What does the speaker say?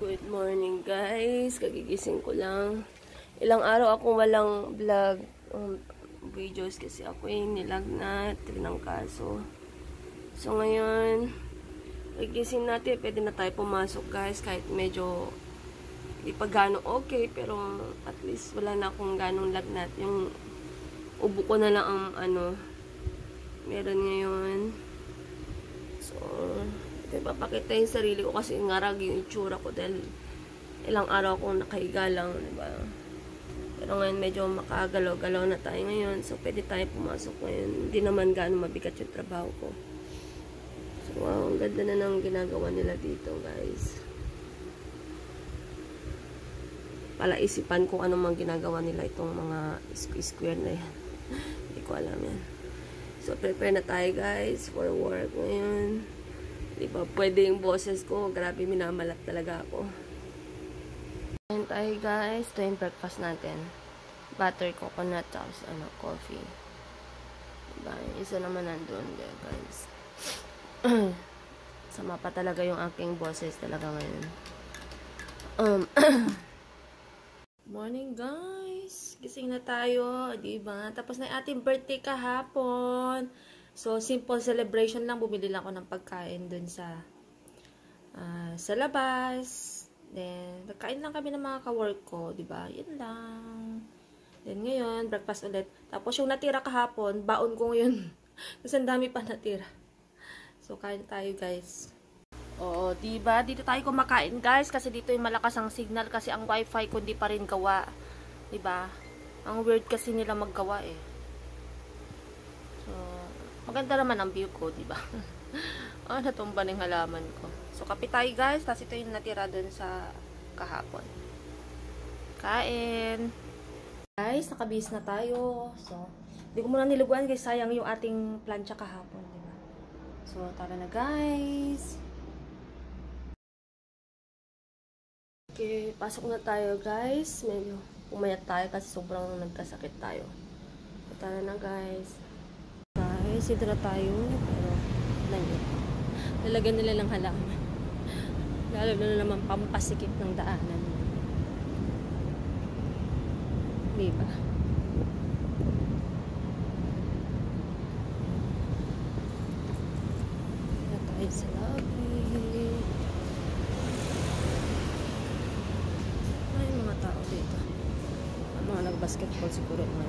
Good morning guys, kagigising ko lang. Ilang araw akong walang vlog videos kasi ako nilagnat, tinangkaso. So ngayon, kagigising natin, pwede na tayo pumasok guys kahit medyo di pa gano'ng okay, pero at least wala na akong ganong lagnat. Yung ubo ko na lang ang meron ngayon. So ipapakita yung sarili ko kasi ngarag yung itsura ko dahil ilang araw akong nakahiga lang, diba? Pero ngayon medyo makagalaw-galaw na tayo ngayon, so pwede tayo pumasok ngayon. Hindi naman gaano mabigat yung trabaho ko. So wow, ang ganda na ng ginagawa nila dito guys. Palaisipan kung ano mang ginagawa nila itong mga square na yan. Hindi ko alam yan. So prepare na tayo guys for work ngayon. Diba, pwede yung boses ko. Grabe, minamalat talaga ako. Ayan tayo guys. Ito yung breakfast natin. Butter, coconut, tapos coffee. Diba, isa naman nandun there guys. Sama pa talaga yung aking boses talaga ngayon. Morning guys. Gising na tayo. Diba? Tapos na yung ating birthday kahapon. So, simple celebration lang. Bumili lang ako ng pagkain dun sa labas. Then, nagkain lang kami ng mga ka-work ko. Diba? Yun lang. Then, ngayon, breakfast ulit. Tapos, yung natira kahapon, baon ko ngayon. Kasi ang dami pa natira. So, kain tayo, guys. Oo, diba? Dito tayo kumakain, guys. Kasi dito yung malakas ang signal. Kasi ang wifi ko hindi pa rin gawa. Diba? Ang weird kasi nila maggawa eh. So, maganda naman ang view ko, diba? Natumba ng halaman ko. So, kape tayo guys. Tapos ito yung natira dun sa kahapon. Kain. Guys, nakabihis na tayo. So, hindi ko muna niluguan guys. Sayang yung ating plancha kahapon, diba? So, tara na guys. Okay, pasok na tayo guys. Medyo pumayat tayo kasi sobrang nagkasakit tayo. So, tara na guys. Sidra tayo, pero lalagyan nila ng halaman. Lalo na naman pampasikip ng daanan. Diba? Na tayo sa lobby. May mga tao dito. Mga nag-basketball siguro na.